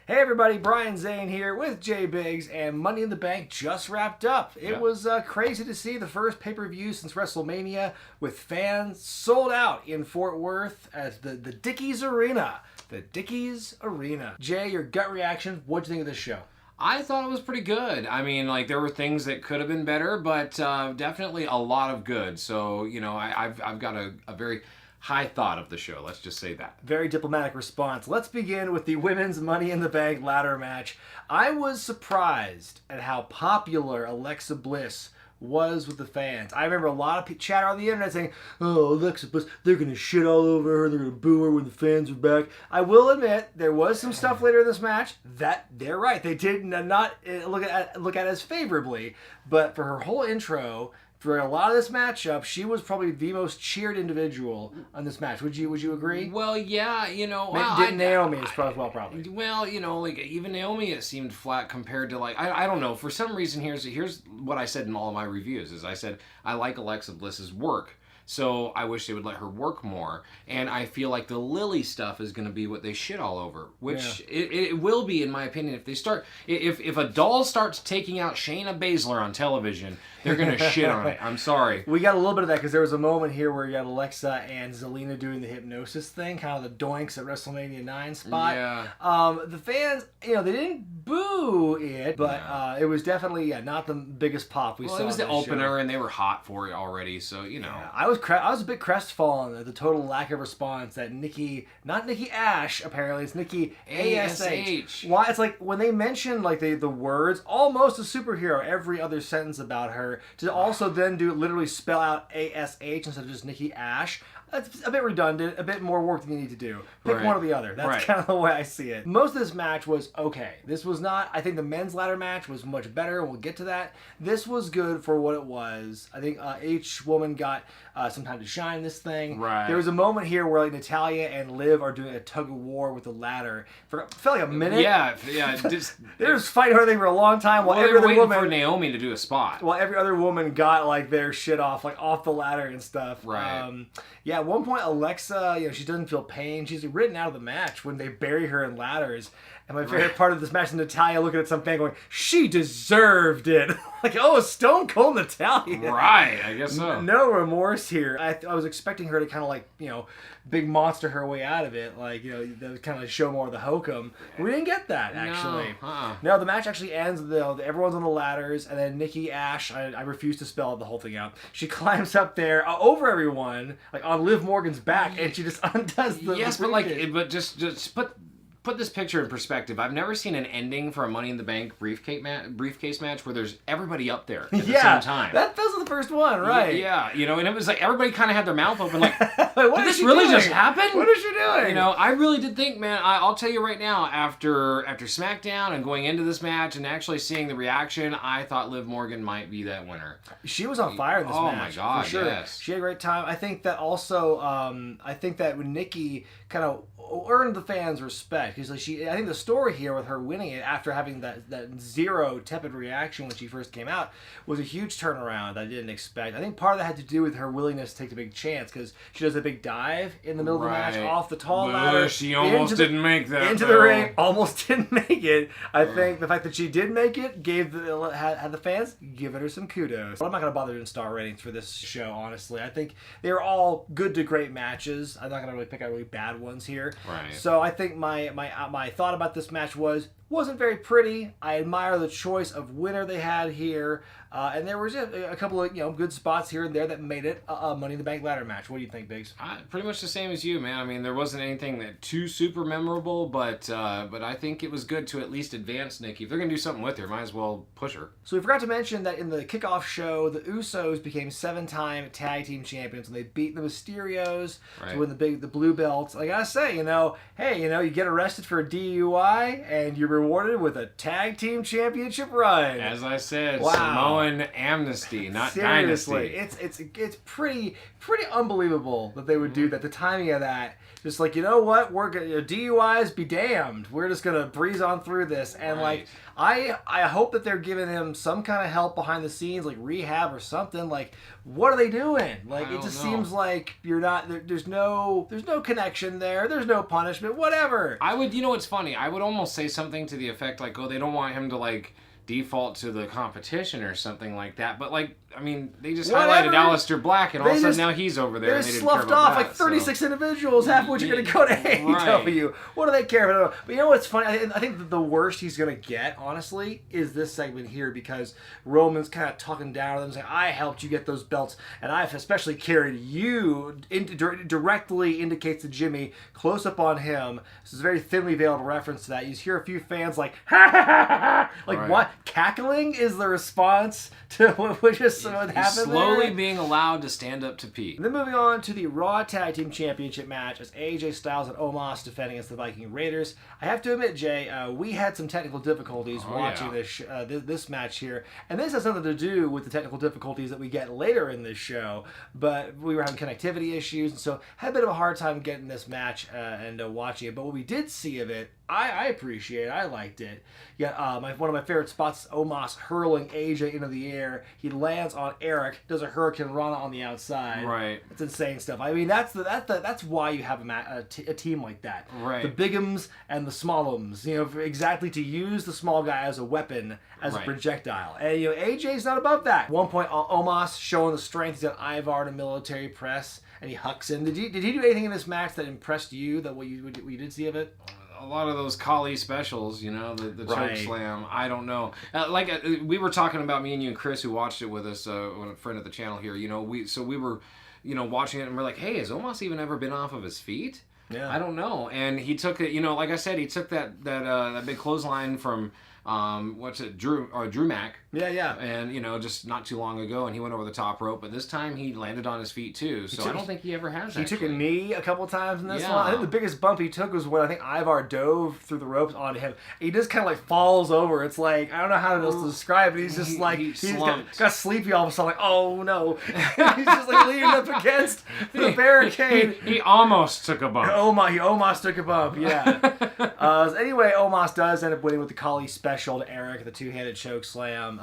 Hey everybody, Brian Zane here with Jay Biggs, and Money in the Bank just wrapped up. It was crazy to see the first pay-per-view since WrestleMania with fans sold out in Fort Worth at the Dickies Arena. The Dickies Arena. Jay, your gut reaction, what'd you think of this show? I thought it was pretty good. I mean, like, there were things that could have been better, but definitely a lot of good. So, you know, I've got a very high thought of the show. Let's just say that. Very diplomatic response. Let's begin with the women's Money in the Bank ladder match. I was surprised at how popular Alexa Bliss was with the fans. I remember a lot of chatter on the internet saying, oh, Alexa Bliss, they're going to shit all over her, they're going to boo her when the fans are back. I will admit, there was some stuff later in this match that they're right. They did not look at it as favorably, but for her whole intro, for a lot of this matchup, she was probably the most cheered individual on this match. Would you agree? Well, yeah, you know. Naomi as probably. Well, you know, like, even Naomi, it seemed flat compared to, like, I don't know. For some reason, here's what I said in all of my reviews, is I said, I like Alexa Bliss's work. So I wish they would let her work more. And I feel like the Lily stuff is going to be what they shit all over. Which it will be, in my opinion, if they start... If a doll starts taking out Shayna Baszler on television, they're going to shit on it. I'm sorry. We got a little bit of that because there was a moment here where you got Alexa and Zelina doing the hypnosis thing, kind of the doinks at WrestleMania 9 spot. Yeah. The fans, you know, they didn't boo it, but it was definitely not the biggest pop we saw. Well, it was the opener, show. And they were hot for it already, so, you know. Yeah, I was a bit crestfallen at the total lack of response that Nikki, not Nikki Ash, apparently, it's Nikki ASH. Why? It's like when they mention like the words, almost a superhero, every other sentence about her, to also then literally spell out ASH instead of just Nikki Ash. That's a bit redundant, a bit more work than you need to do. Pick one or the other. That's kind of the way I see it. Most of this match was okay. This was not, I think the men's ladder match was much better. We'll get to that. This was good for what it was. I think each woman got some time to shine this thing. Right. There was a moment here where like Natalya and Liv are doing a tug of war with the ladder. Felt like a minute. Yeah. They were just fighting her thing for a long time while every other woman... for Naomi to do a spot. While every other woman got like their shit off the ladder and stuff. Right. Yeah, at one point, Alexa, you know, she doesn't feel pain. She's written out of the match when they bury her in ladders. And my favorite part of this match is Natalya looking at some fan going, she deserved it. Like, oh, Stone Cold Natalya. Right, I guess so. No remorse here. I was expecting her to kind of like, you know, big monster her way out of it. Like, you know, kind of show more of the hokum. We didn't get that, actually. No, the match actually ends, everyone's on the ladders, and then Nikki Ash, I refuse to spell the whole thing out, she climbs up there over everyone, like on Liv Morgan's back, and she just undoes the... Yes, but just put this picture in perspective. I've never seen an ending for a Money in the Bank briefcase match where there's everybody up there at the same time. That was the first one, right? Yeah, you know, and it was like everybody kind of had their mouth open, like, did this really just happen? What is she doing? You know, I really did think, man, I'll tell you right now, after SmackDown and going into this match and actually seeing the reaction, I thought Liv Morgan might be that winner. She was on fire in this match. Oh my God, for sure. Yes. She had a great time. I think that also, when Nikki kind of earned the fans' respect, because like I think the story here with her winning it after having that zero tepid reaction when she first came out was a huge turnaround I didn't expect. I think part of that had to do with her willingness to take the big chance, because she does a big dive in the middle of the match off the tall ladder. She almost didn't make that. Into the ring, almost didn't make it. I think the fact that she did make it had the fans giving her some kudos. But I'm not going to bother doing star ratings for this show, honestly. I think they're all good to great matches. I'm not going to really pick out really bad ones here. Right. So I think my thought about this match wasn't very pretty. I admire the choice of winner they had here. And there was a couple of good spots here and there that made it a Money in the Bank ladder match. What do you think, Biggs? Pretty much the same as you, man. I mean, there wasn't anything that too super memorable, but I think it was good to at least advance Nikki. If they're going to do something with her, might as well push her. So we forgot to mention that in the kickoff show, the Usos became 7-time tag team champions, and they beat the Mysterios to win the blue belts. I gotta say, you get arrested for a DUI, and you're rewarded with a tag team championship run. As I said, wow. Samoan amnesty, not Seriously, dynasty. it's pretty pretty unbelievable that they would do that. The timing of that, just like, you know what, we're gonna DUIs be damned. We're just gonna breeze on through this, and like I hope that they're giving him some kind of help behind the scenes, like rehab or something. Like, what are they doing? Like, it just seems like you're not. There's no connection there. There's no punishment. Whatever. I would, you know, what's funny? I would almost say something to the effect like, oh, they don't want him to like default to the competition or something like that. But like, I mean, they just highlighted Aleister Black, and all of a sudden now he's over there. They sloughed off like 36 individuals, half of which are going to go to AEW. Right. What do they care about? But you know what's funny? I think that the worst he's going to get, honestly, is this segment here, because Roman's kind of talking down to them, saying, I helped you get those belts, and I've especially carried you. Directly indicates to Jimmy, close up on him. This is a very thinly veiled reference to that. You hear a few fans like, ha ha ha ha, like what? Cackling is the response to what just happened slowly there. Being allowed to stand up to Pete. And then moving on to the Raw Tag Team Championship match as AJ Styles and Omos defending against the Viking Raiders. I have to admit, Jay, we had some technical difficulties watching this match here, and this has nothing to do with the technical difficulties that we get later in this show, but we were having connectivity issues, and so had a bit of a hard time getting this match and watching it. But what we did see of it, I appreciate it. I liked it. Yeah, one of my favorite spots, Omos hurling AJ into the air. He lands on Eric, does a Hurricane Rana on the outside. Right. It's insane stuff. I mean, that's why you have a team like that. Right. The bigums and the smallums. You know, exactly to use the small guy as a weapon, as a projectile. And you know, AJ's not above that. At one point, Omos showing the strength. He's got Ivar in a military press, and he hucks him. Did he do anything in this match that impressed you? That what you did see of it? A lot of those Kali specials, you know, the choke slam. I don't know. We were talking about, me and you and Chris, who watched it with us, a friend of the channel here. You know, we were, you know, watching it, and we're like, hey, has Omos even ever been off of his feet? Yeah. I don't know. And he took it, you know, like I said, he took that big clothesline from Drew Mack. Yeah. And, you know, just not too long ago, and he went over the top rope, but this time he landed on his feet too. So I don't think he ever has. He took a knee a couple times in this one. I think the biggest bump he took was when I think Ivar dove through the ropes onto him. He just kind of like falls over. It's like, I don't know how else to describe it. He's just he's got sleepy all of a sudden, like, oh no. He's just like leaning up against the barricade. He almost took a bump. He almost took a bump, yeah. Anyway, Omos does end up winning with the Kali special to Eric, the two-handed choke slam.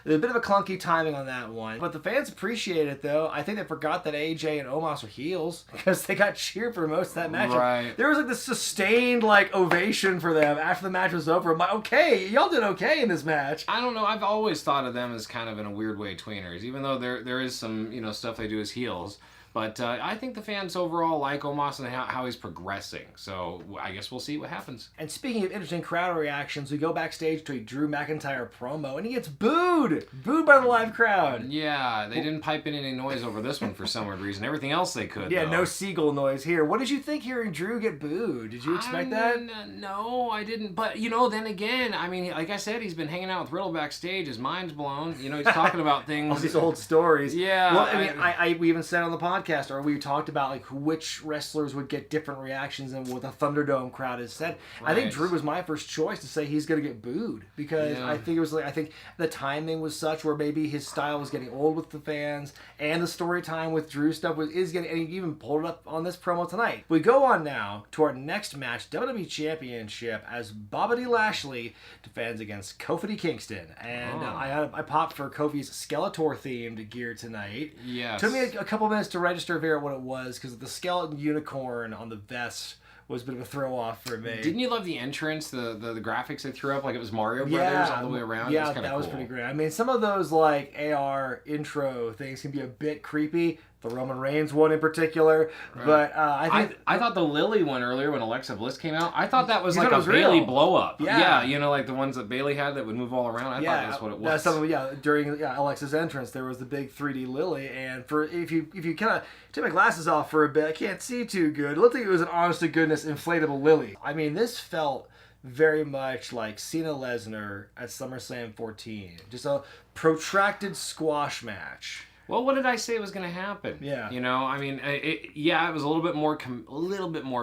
There's a bit of a clunky timing on that one, but the fans appreciate it, though. I think they forgot that AJ and Omos are heels because they got cheered for most of that match. Right. There was like this sustained like ovation for them after the match was over. I'm like, okay, y'all did okay in this match. I don't know. I've always thought of them as kind of in a weird way tweeners, even though there is some, you know, stuff they do as heels. But I think the fans overall like Omos and how he's progressing. So I guess we'll see what happens. And speaking of interesting crowd reactions, we go backstage to a Drew McIntyre promo, and he gets booed by the live crowd. Yeah, they didn't pipe in any noise over this one for some weird reason. Everything else they could. Yeah, though. No seagull noise here. What did you think hearing Drew get booed? Did you expect that? No, I didn't. But, you know, then again, I mean, like I said, he's been hanging out with Riddle backstage. His mind's blown. You know, he's talking about things. All these old stories. Yeah. Well, I mean, we even said on the podcast, or we talked about like which wrestlers would get different reactions than what the Thunderdome crowd has said. Right. I think Drew was my first choice to say he's going to get booed because I think it was like, I think the timing was such where maybe his style was getting old with the fans, and the story time with Drew stuff is getting, and he even pulled it up on this promo tonight. We go on now to our next match, WWE Championship, as Bobby Lashley defends against Kofi Kingston, and I popped for Kofi's Skeletor themed gear tonight. Yes. Took me a couple minutes to register and figure out what it was, because the skeleton unicorn on the vest was a bit of a throw off for me. Didn't you love the entrance, the graphics they threw up, like it was Mario Brothers all the way around? Yeah, that was pretty great. I mean, some of those like AR intro things can be a bit creepy. The Roman Reigns one in particular, but I thought the Lily one earlier when Alexa Bliss came out, I thought that was like a Bayley blow up. Yeah, you know, like the ones that Bayley had that would move all around. I thought that's what it was. During Alexa's entrance, there was the big 3D Lily, and for if you kind of take my glasses off for a bit, I can't see too good. It looked like it was an honest to goodness inflatable Lily. I mean, this felt very much like Cena Lesnar at SummerSlam 14, just a protracted squash match. Well, what did I say was going to happen? Yeah. You know, I mean, it was a little bit more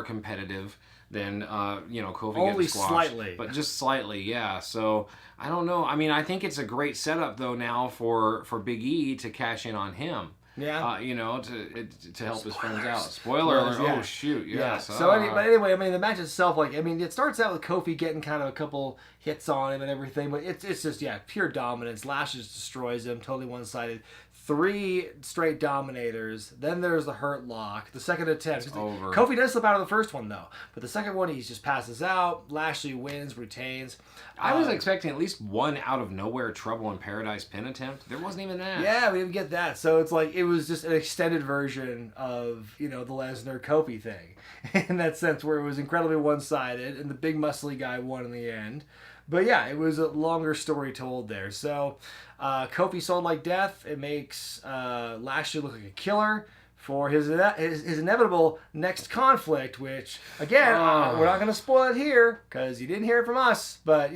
competitive than Kofi only getting squashed. Slightly, but just slightly, yeah. So I don't know. I mean, I think it's a great setup though now for Big E to cash in on him. Yeah. To help his friends out. Spoiler alert. Yeah. Oh, shoot. Yes. So anyway, I mean, the match itself, like, I mean, it starts out with Kofi getting kind of a couple hits on him and everything, but it's just, pure dominance. Lashley just destroys him, totally one-sided. 3 straight dominators. Then there's the Hurt Lock. The second attempt. It's over. Kofi does slip out of the first one, though. But the second one, he just passes out. Lashley wins, retains. I was expecting at least one out-of-nowhere Trouble in Paradise pin attempt. There wasn't even that. Yeah, we didn't get that. So it's like, it was just an extended version of, the Lesnar-Kofi thing. In that sense, where it was incredibly one-sided, and the big muscly guy won in the end. But yeah, it was a longer story told there. So Kofi sold like death. It makes Lashley look like a killer for his inevitable next conflict, which, again, we're not going to spoil it here because you didn't hear it from us. But,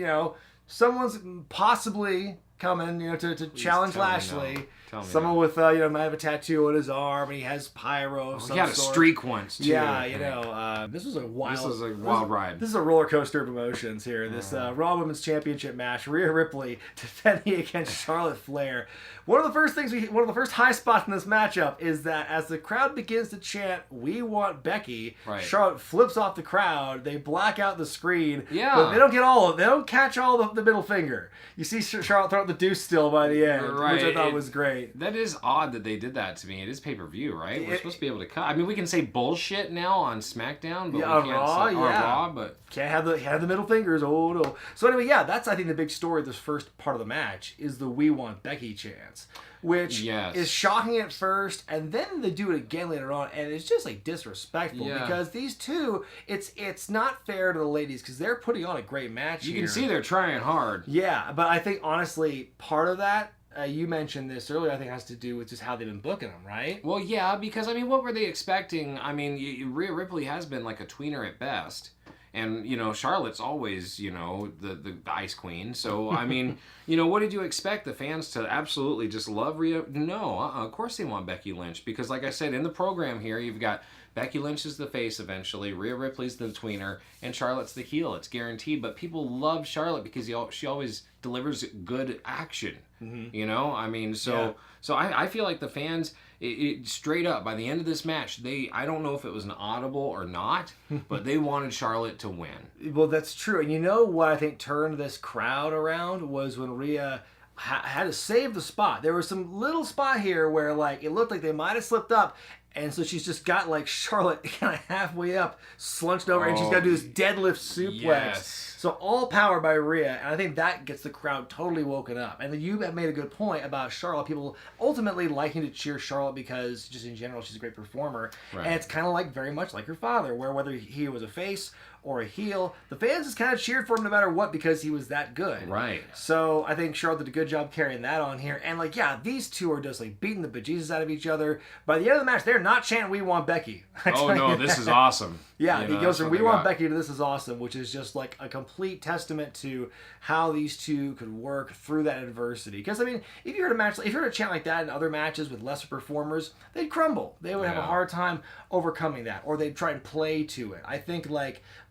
someone's possibly coming, to challenge Lashley. Someone with, might have a tattoo on his arm, and he has pyro of some sort. He had a streak once, too. Yeah, this was a wild ride. This is a roller coaster of emotions here. This Raw Women's Championship match, Rhea Ripley defending against Charlotte Flair. One of the first high spots in this matchup is that as the crowd begins to chant, "We want Becky," Charlotte flips off the crowd. They black out the screen. Yeah. But they don't get all of it. They don't catch all the middle finger. You see Charlotte throw out the deuce still by the end, which I thought was great. That is odd that they did that to me. It is pay-per-view, right? We're supposed to be able to cut. I mean, we can say bullshit now on SmackDown, but we can't say Raw, but can't have the middle fingers. Oh no. So anyway, that's I think the big story of this first part of the match is the "We want Becky" chants, which is shocking at first, and then they do it again later on, and it's just like disrespectful because these two, it's not fair to the ladies because they're putting on a great match. You can see they're trying hard. Yeah, but I think honestly, part of that. You mentioned this earlier, I think has to do with just how they've been booking them, right? Well, yeah, because, I mean, what were they expecting? I mean, Rhea Ripley has been like a tweener at best. And, Charlotte's always, the ice queen. So, I mean, what did you expect? The fans to absolutely just love Rhea? No, of course they want Becky Lynch. Because, like I said, in the program here, you've got Becky Lynch is the face eventually, Rhea Ripley's the tweener, and Charlotte's the heel. It's guaranteed. But people love Charlotte because she always delivers good action. Mm-hmm. I mean, so I feel like the fans, it straight up, by the end of this match, I don't know if it was an audible or not, but they wanted Charlotte to win. Well, that's true. And you know what I think turned this crowd around was when Rhea had to save the spot. There was some little spot here where, like, it looked like they might have slipped up, and so she's just got, like, Charlotte kind of halfway up, slunched over, and she's got to do this deadlift suplex. Yes. So all power by Rhea, and I think that gets the crowd totally woken up. And then you have made a good point about Charlotte. People ultimately liking to cheer Charlotte because, just in general, she's a great performer. Right. And it's kind of like very much like her father, where whether he was a face or a heel, the fans just kind of cheered for him no matter what because he was that good. Right. So I think Charlotte did a good job carrying that on here. And these two are just like beating the bejesus out of each other. By the end of the match, they're not chanting "We want Becky." Oh no, this is awesome. Yeah, he goes from "We want Becky" to "This is awesome," which is just like a complete testament to how these two could work through that adversity. Because I mean, if you heard a chant like that in other matches with lesser performers, they'd crumble. They would have a hard time overcoming that, or they'd try and play to it. I think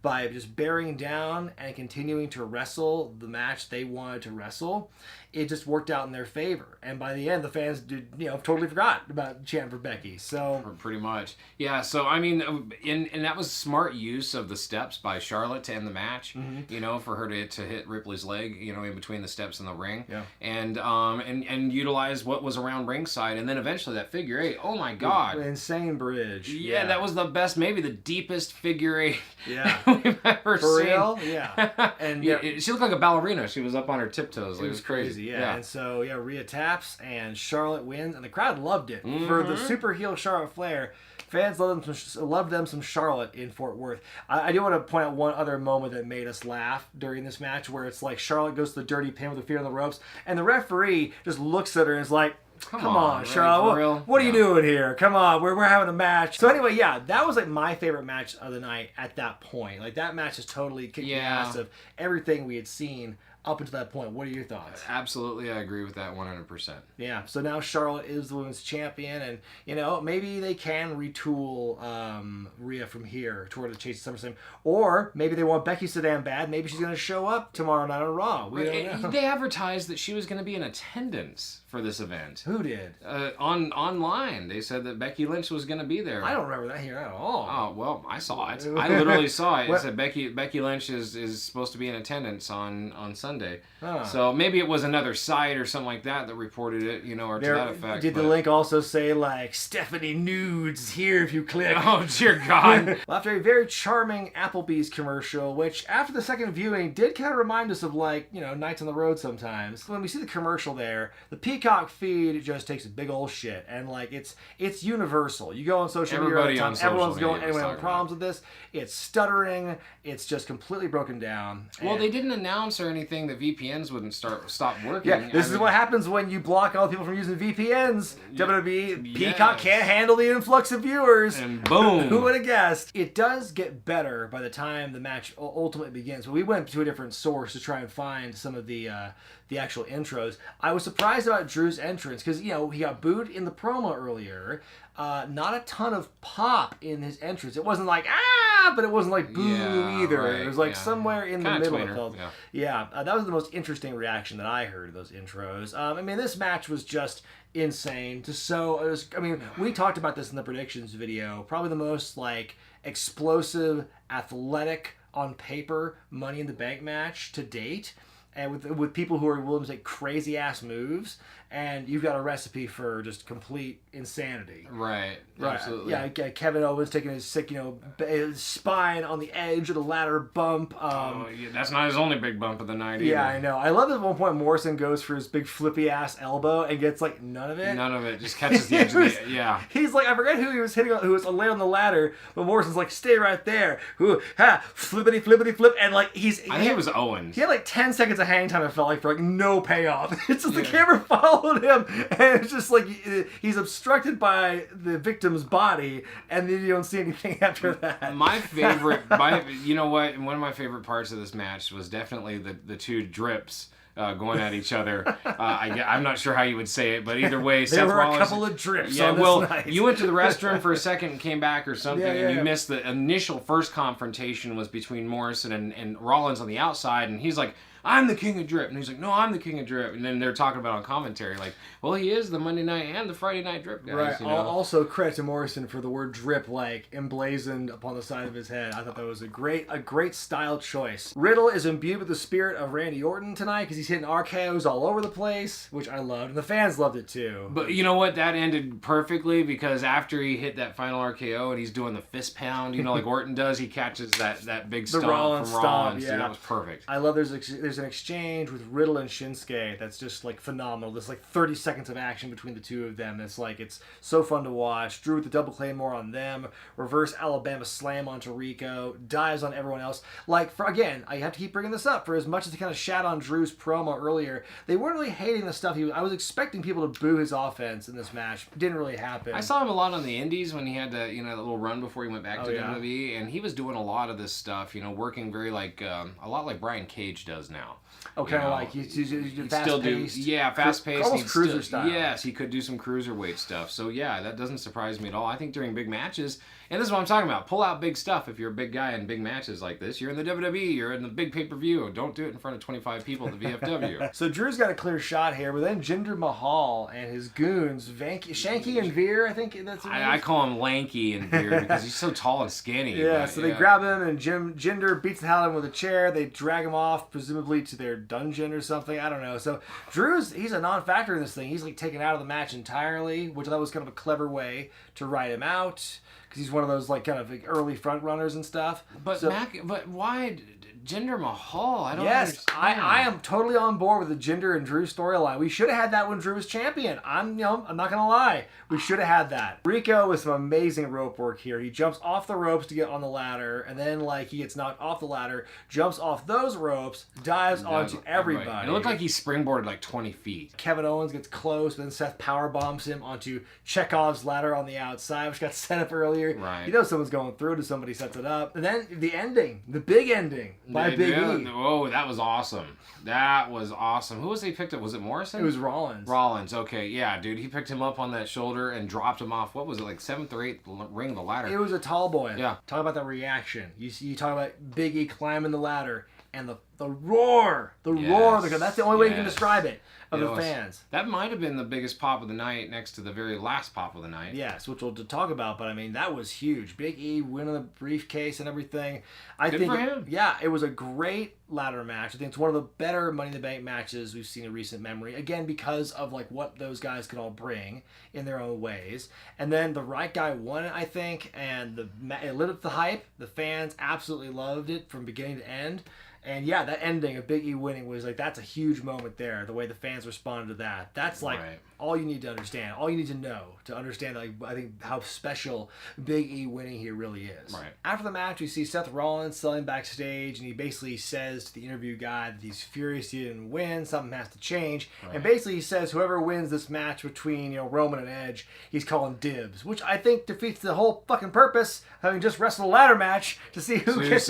by just bearing down and continuing to wrestle the match they wanted to wrestle, it just worked out in their favor. And by the end, the fans totally forgot about chanting for Becky. So pretty much, yeah. So I mean, and that was smart use of the steps by Charlotte to end the match. Mm-hmm. For her to hit Ripley's leg, in between the steps in the ring, and utilize what was around ringside, and then eventually that figure eight. Oh my God, insane bridge. Yeah, that was the best, maybe the deepest figure eight. Yeah. We've ever seen. For real? Yeah. And she looked like a ballerina. She was up on her tiptoes. It was crazy. Yeah. And so, Rhea taps, and Charlotte wins, and the crowd loved it. Mm-hmm. For the super heel Charlotte Flair, fans loved them some Charlotte in Fort Worth. I do want to point out one other moment that made us laugh during this match, where it's like Charlotte goes to the dirty pin with her feet on the ropes, and the referee just looks at her and is like, Come on, Charlotte. What are you doing here? Come on, we're having a match. So anyway, that was like my favorite match of the night at that point. Like that match is totally kicked the ass of everything we had seen up until that point. What are your thoughts? Absolutely, I agree with that 100%. Yeah, so now Charlotte is the women's champion, and, you know, maybe they can retool Rhea from here toward the Chase of SummerSlam. Or maybe they want Becky so damn bad, maybe she's going to show up tomorrow night on Raw. We don't know. They advertised that she was going to be in attendance for this event. Who did? Online. They said that Becky Lynch was going to be there. I don't remember that here at all. Oh, well, I saw it. I literally saw it. It said Becky Lynch is supposed to be in attendance on Sunday. Huh. So maybe it was another site or something like that reported it, you know, or to that effect. Did the link also say, like, Stephanie Nudes here if you click? Oh, dear God. Well, after a very charming Applebee's commercial, which after the second viewing did kind of remind us of, like, you know, Nights on the Road sometimes. When we see the commercial there, the Peacock feed just takes a big old shit. And, like, it's universal. You go on social media all the time, everyone's going, anyone having problems with this. It's stuttering. It's just completely broken down. Well, they didn't announce or anything that VPNs wouldn't stop working. Yeah, this is what happens when you block all the people from using VPNs. WWE, Peacock can't handle the influx of viewers. And boom. Who would have guessed? It does get better by the time the match ultimately begins. But we went to a different source to try and find some of the actual intros. I was surprised about Drew's entrance because, you know, he got booed in the promo earlier. Not a ton of pop in his entrance. It wasn't like, but it wasn't like boo either. Right, it was like somewhere in the middle. It felt. That was the most interesting reaction that I heard of those intros. I mean, this match was just insane. We talked about this in the predictions video. Probably the most, like, explosive, athletic, on paper, Money in the Bank match to date. And with people who are willing to take crazy ass moves, and you've got a recipe for just complete insanity. Right. Absolutely. Yeah. Kevin Owens taking his sick, his spine on the edge of the ladder bump. That's not his only big bump of the night. Yeah, either. I know. I love that at one point Morrison goes for his big flippy ass elbow and gets like none of it. None of it. Just catches the edge of the. Yeah. He's like, I forget who he was hitting, who was laying on the ladder, but Morrison's like, stay right there. Flippity flip, and like I think it was Owens. He had like 10 seconds of hang time. It felt like for like no payoff. It's just the camera followed him, and it's just like he's obstructed by the victim's body, and then you don't see anything after that. My favorite, you know what? One of my favorite parts of this match was definitely the two drips. Going at each other. I'm not sure how you would say it, but either way, There were Rollins, a couple of drips Yeah, on this well, night. You went to the restroom for a second and came back or something, and you missed the initial first confrontation was between Morrison and Rollins on the outside, and he's like, I'm the king of drip. And he's like, no, I'm the king of drip. And then they're talking about on commentary, like, well, he is the Monday night and the Friday night drip guys. Right. You know? Also, credit to Morrison for the word drip, like, emblazoned upon the side of his head. I thought that was a great style choice. Riddle is imbued with the spirit of Randy Orton tonight because he's hitting RKOs all over the place, which I loved. And the fans loved it too. But you know what? That ended perfectly because after he hit that final RKO and he's doing the fist pound, like Orton does, he catches that big stomp Rollins from Rollins. Yeah. Dude, that was perfect. I love there's an exchange with Riddle and Shinsuke that's just like phenomenal. There's like 30 seconds of action between the two of them. It's so fun to watch. Drew with the double claymore on them, reverse Alabama slam onto Rico, dives on everyone else. Like, I have to keep bringing this up. For as much as they kind of shat on Drew's promo earlier, they weren't really hating the stuff I was expecting people to boo his offense in this match. It didn't really happen. I saw him a lot on the Indies when he had that little run before he went back to WWE, and he was doing a lot of this stuff, working very a lot like Brian Cage does now. Oh, kind of like he's fast-paced. Fast-paced. Almost cruiser style. Yes, he could do some cruiserweight stuff. So yeah, that doesn't surprise me at all. I think during big matches, and this is what I'm talking about, pull out big stuff if you're a big guy in big matches like this. You're in the WWE, you're in the big pay-per-view. Don't do it in front of 25 people at the VFW. So Drew's got a clear shot here, but then Jinder Mahal and his goons, Shanky and Veer, I think that's what I call him Lanky and Veer because he's so tall and skinny. Yeah, they grab him and Jinder beats the hell out of him with a chair. They drag him off, presumably to their dungeon or something. I don't know. So he's a non-factor in this thing. He's like taken out of the match entirely, which I thought was kind of a clever way to write him out because he's one of those like kind of like early front runners and stuff. But why Jinder Mahal? I don't understand. I am totally on board with the Jinder and Drew storyline. We should have had that when Drew was champion. I'm not gonna lie. We should have had that. Rico with some amazing rope work here. He jumps off the ropes to get on the ladder, and then he gets knocked off the ladder, jumps off those ropes, dives onto everybody. It looked like he springboarded like 20 feet. Kevin Owens gets close, but then Seth power bombs him onto Chekhov's ladder on the outside, which got set up earlier. Right. Someone's going through to somebody sets it up. And then the ending, the big ending. by Big E. Oh, that was awesome. That was awesome. Who was he picked up? Was it Morrison? It was Rollins. Rollins, okay. Yeah, dude. He picked him up on that shoulder and dropped him off. What was it, like 7th or 8th ring of the ladder? It was a tall boy. Yeah. Talk about the reaction. You talk about Big E climbing the ladder and the roar. Roar. That's the only way you can describe it. Of the fans. That might have been the biggest pop of the night next to the very last pop of the night. Yes, which we'll talk about, but I mean, that was huge. Big E winning the briefcase and everything. Good for him. Yeah, it was a great ladder match. I think it's one of the better Money in the Bank matches we've seen in recent memory. Again, because of like what those guys can all bring in their own ways. And then the right guy won it, I think, and it lit up the hype. The fans absolutely loved it from beginning to end. And yeah, that ending of Big E winning was like, that's a huge moment there. The way the fans responded to that. That's like all you need to understand. All you need to know to understand, like, I think, how special Big E winning here really is. Right. After the match, we see Seth Rollins selling backstage, and he basically says to the interview guy that he's furious he didn't win. Something has to change. Right. And basically he says whoever wins this match between Roman and Edge, he's calling dibs, which I think defeats the whole fucking purpose of having just wrestled a ladder match to see who gets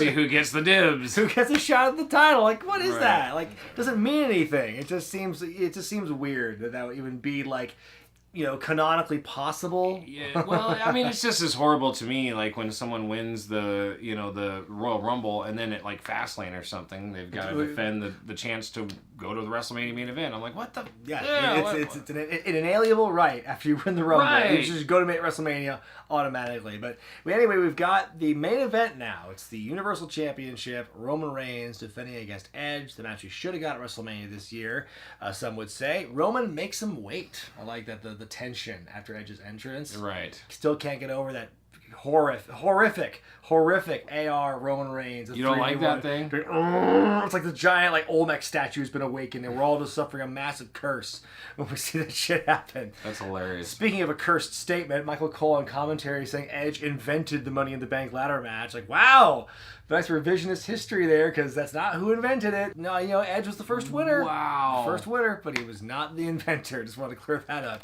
the dibs. Who gets a shot at the title. Like, what is that? Like, doesn't mean anything. It just seems weird that would even be like, canonically possible. Yeah, well, I mean, it's just as horrible to me, like when someone wins the Royal Rumble and then at like Fastlane or something, they've got to defend the chance to go to the WrestleMania main event. I'm like, what the? Yeah, it's an inalienable right after you win the Rumble. Right. You just go to WrestleMania automatically. But anyway, we've got the main event now. It's the Universal Championship. Roman Reigns defending against Edge. The match we should have got at WrestleMania this year, some would say. Roman makes him wait. I like that the tension after Edge's entrance. Right. Still can't get over that horrific AR Roman Reigns. You don't like that thing? It's like the giant Olmec statue has been awakened, and we're all just suffering a massive curse when we see that shit happen. That's hilarious. Speaking of a cursed statement, Michael Cole on commentary saying Edge invented the Money in the Bank ladder match. Like, wow! Nice revisionist history there, because that's not who invented it. No, Edge was the first winner. Wow. First winner, but he was not the inventor. Just wanted to clear that up.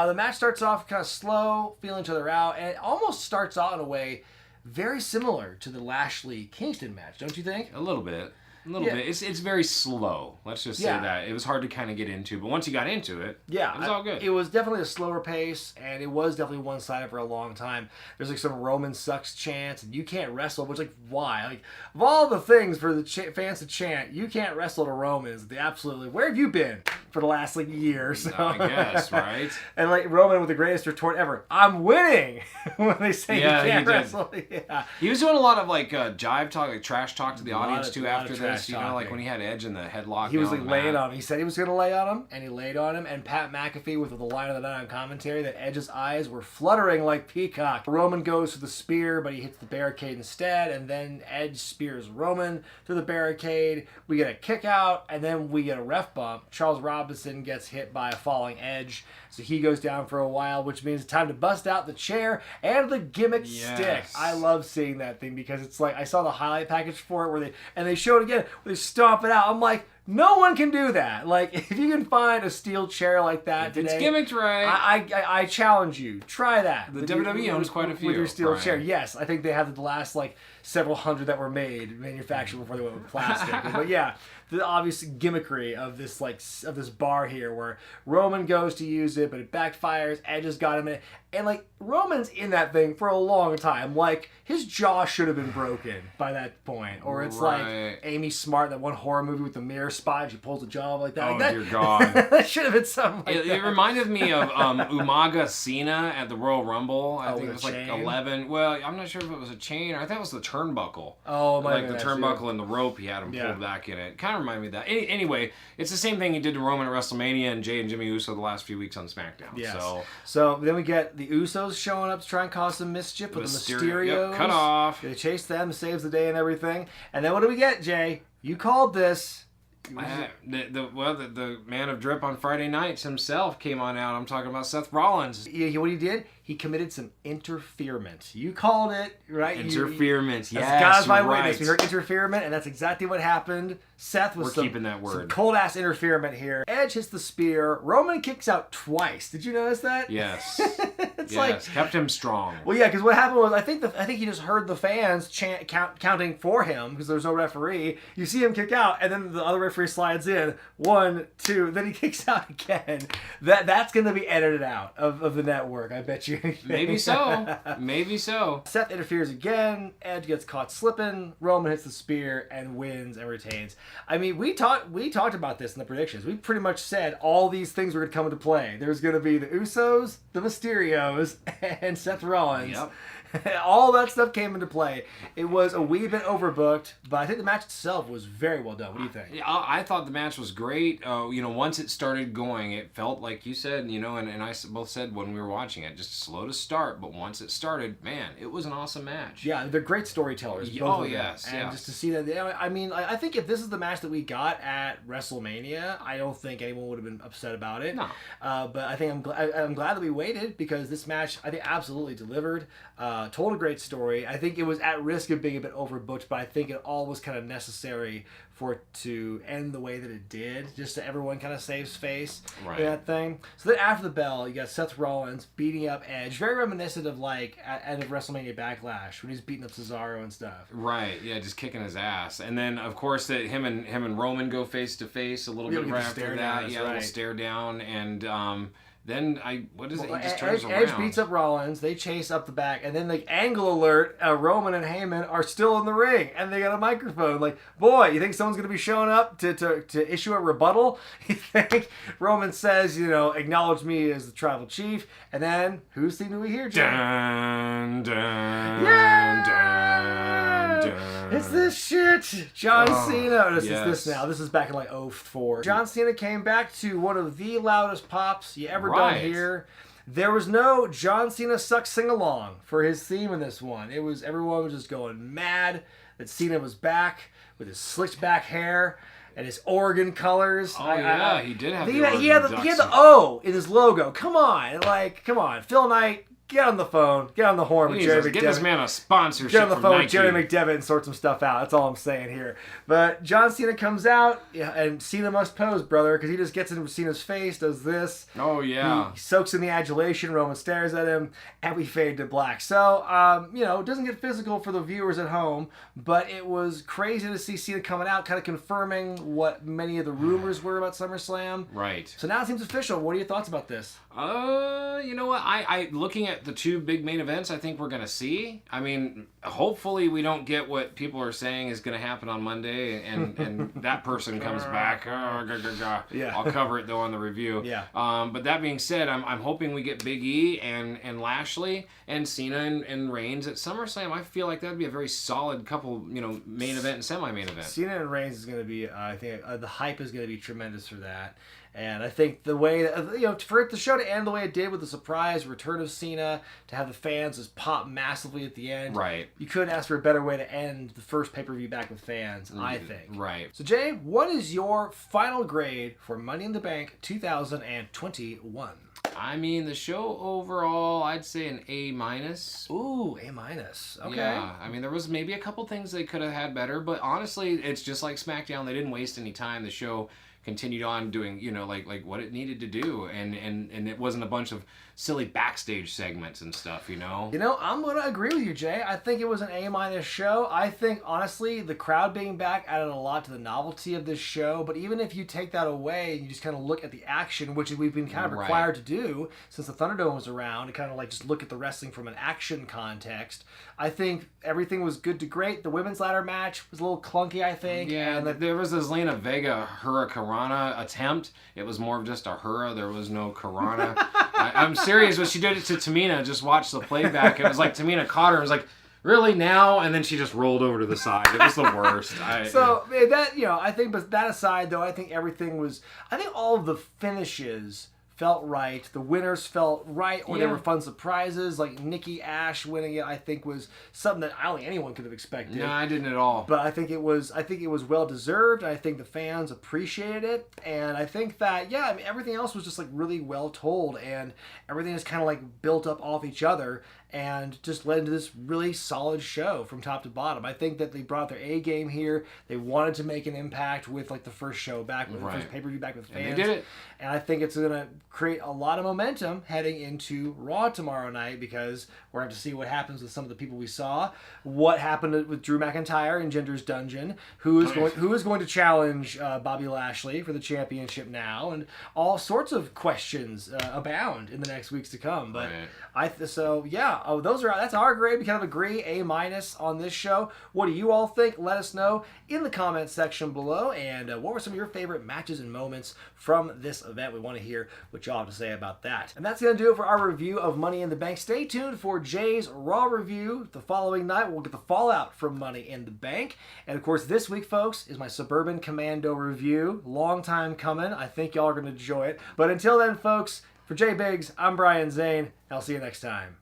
The match starts off kind of slow, feeling each other out, and it almost starts out in a way very similar to the Lashley Kingston match, don't you think? A little bit. Bit. It's very slow. Let's just say that. It was hard to kind of get into, but once you got into it, it was all good. It was definitely a slower pace, and it was definitely one-sided for a long time. There's like some Roman sucks chants, and you can't wrestle, which why? Like, of all the things for the fans to chant, you can't wrestle to Romans. Where have you been for the last year or so? I guess, right? And Roman with the greatest retort ever, I'm winning! When they say you can't wrestle. Yeah. He was doing a lot of jive talk, trash talk to the audience too after this. When he had Edge in the headlock. He was laying on him. He said he was going to lay on him, and he laid on him. And Pat McAfee with the line of the night on commentary that Edge's eyes were fluttering like peacock. Roman goes for the spear, but he hits the barricade instead, and then Edge spears Roman through the barricade. We get a kick out, and then we get a ref bump. Charles Robinson gets hit by a falling Edge, so he goes down for a while, which means it's time to bust out the chair and the gimmick stick. I love seeing that thing because it's I saw the highlight package for it where they show it again. They stomp it out. I'm like, no one can do that. If you can find a steel chair like that today, it's gimmicked right. I challenge you. Try that. The WWE owns quite a few with your steel chair. Yes, I think they have the last several hundred that were manufactured before they went with plastic. But yeah, the obvious gimmickry of this of this bar here, where Roman goes to use it, but it backfires. Edge has got him in it, and Roman's in that thing for a long time. His jaw should have been broken by that point, or it's like Amy Smart, that one horror movie with the mirror spot, and she pulls the jaw up like that. Oh dear God! That should have been something. It reminded me of Umaga Cena at the Royal Rumble. I think it was 11. Well, I'm not sure if it was a chain or I think it was the turnbuckle. Oh my! The turnbuckle and the rope. He had him pulled back in it. Kind of reminded me of that. Anyway, it's the same thing he did to Roman at WrestleMania and Jey and Jimmy Uso the last few weeks on SmackDown. Yes. So then we get the Usos showing up to try and cause some mischief with the Mysterios. Cut off. They chase them, saves the day and everything. And then what do we get, Jay? You called this. The man of drip on Friday nights himself came on out. I'm talking about Seth Rollins. What he did? He committed some interference. You called it, right? Interference, yes. God's my witness. We heard interference, and that's exactly what happened. Seth was keeping that word. Some cold-ass interference here. Edge hits the spear. Roman kicks out twice. Did you notice that? Yes. It's like kept him strong. Well, yeah, because what happened was I think he just heard the fans counting for him because there's no referee. You see him kick out, and then the other referee slides in 1, 2, then he kicks out again. That's going to be edited out of the network. I bet you. Maybe so. Maybe so. Seth interferes again. Edge gets caught slipping. Roman hits the spear and wins and retains. I mean, we talked about this in the predictions. We pretty much said all these things were going to come into play. There's going to be the Usos, the Mysterios, and Seth Rollins. Yep. All that stuff came into play. It was a wee bit overbooked, but I think the match itself was very well done. What do you think? I thought the match was great. Once it started going, it felt like you said, and I both said when we were watching it, just slow to start, but once it started, man, it was an awesome match. Yeah, they're great storytellers. Both of them. Yes. And just to see that, I mean, I think if this is the match that we got at WrestleMania, I don't think anyone would have been upset about it. No. But I think I'm glad that we waited because this match, I think, absolutely delivered. Told a great story. I think it was at risk of being a bit overbooked, but I think it all was kind of necessary for it to end the way that it did, just so everyone kind of saves face in that thing. So then after the bell, you got Seth Rollins beating up Edge, very reminiscent of like at end of WrestleMania Backlash when he's beating up Cesaro and stuff. Right, yeah, just kicking his ass. And then of course that him and Roman go face to face a little bit right after that. Yeah, a little stare down, and then he just turns around. Edge beats up Rollins. They chase up the back, and then the angle alert. Roman and Heyman are still in the ring, and they got a microphone. Like, boy, you think someone's gonna be showing up to issue a rebuttal? You think Roman says, acknowledge me as the tribal chief, and then whose theme do we hear? Dun, dun, yeah! dun, dun. It's this shit. John Cena. It's this now. This is back in like 2004. John Cena came back to one of the loudest pops you ever done here. There was no John Cena sucks sing-along for his theme in this one. Everyone was just going mad that Cena was back with his slicked back hair and his Oregon colors. He did have he had the O in his logo. Come on. Phil Knight, get on the phone. Get on the horn with Jerry McDevitt. Get this man a sponsorship. Get on the phone Nike. with Jerry McDevitt and sort some stuff out. That's all I'm saying here. But John Cena comes out, and Cena must pose, brother, because he just gets into Cena's face, does this. Oh, yeah. He soaks in the adulation. Roman stares at him, and we fade to black. So, it doesn't get physical for the viewers at home, but it was crazy to see Cena coming out, kind of confirming what many of the rumors were about SummerSlam. Right. So now it seems official. What are your thoughts about this? You know what? I looking at the two big main events, I think we're gonna see. I mean, hopefully we don't get what people are saying is gonna happen on Monday, and that person comes back. Yeah. I'll cover it though on the review. Yeah. But that being said, I'm hoping we get Big E and Lashley and Cena and Reigns at SummerSlam. I feel like that'd be a very solid couple, main event and semi-main event. Cena and Reigns is gonna be. I think the hype is gonna be tremendous for that. And I think the way, for the show to end the way it did with the surprise return of Cena, to have the fans just pop massively at the end. Right. You couldn't ask for a better way to end the first pay-per-view back with fans, I think. Right. So, Jay, what is your final grade for Money in the Bank 2021? I mean, the show overall, I'd say an A-. Ooh, A-. Okay. Yeah, I mean, there was maybe a couple things they could have had better, but honestly, it's just like SmackDown. They didn't waste any time. The show continued on doing, like what it needed to do, and it wasn't a bunch of silly backstage segments and stuff, I'm going to agree with you, Jay. I think it was an A- show. I think, honestly, the crowd being back added a lot to the novelty of this show, but even if you take that away and you just kind of look at the action, which we've been kind of required to do since the Thunderdome was around, to kind of like just look at the wrestling from an action context, I think everything was good to great. The women's ladder match was a little clunky, I think. Yeah, and there was this Lena Vega Hurricanrana attempt. It was more of just a hurrah. There was no Karana. I'm serious. When she did it to Tamina, just watch the playback. It was like Tamina caught her and was like, really now? And then she just rolled over to the side. It was the worst. I think, but that aside, though, I think everything was, I think all of the finishes felt right. The winners felt right, or there were fun surprises. Like Nikki Ash winning it, I think was something that I don't think anyone could have expected. No, I didn't at all. But I think it was well deserved. I think the fans appreciated it, and I think that everything else was just like really well told, and everything is kind of like built up off each other. and just led into this really solid show from top to bottom. I think that they brought their A game here. They wanted to make an impact with like the first show back, with the first pay-per-view back with fans. And they did it. And I think it's going to create a lot of momentum heading into Raw tomorrow night, because we're going to have to see what happens with some of the people we saw. What happened with Drew McIntyre in Jinder's Dungeon? Who is going to challenge Bobby Lashley for the championship now? And all sorts of questions abound in the next weeks to come. But that's our grade. We kind of agree, A- on this show. What do you all think? Let us know in the comments section below. And what were some of your favorite matches and moments from this event? We want to hear what y'all have to say about that. And that's going to do it for our review of Money in the Bank. Stay tuned for Jay's Raw review. The following night, we'll get the fallout from Money in the Bank. And of course, this week, folks, is my Suburban Commando review. Long time coming. I think y'all are going to enjoy it. But until then, folks, for Jay Biggs, I'm Brian Zane. I'll see you next time.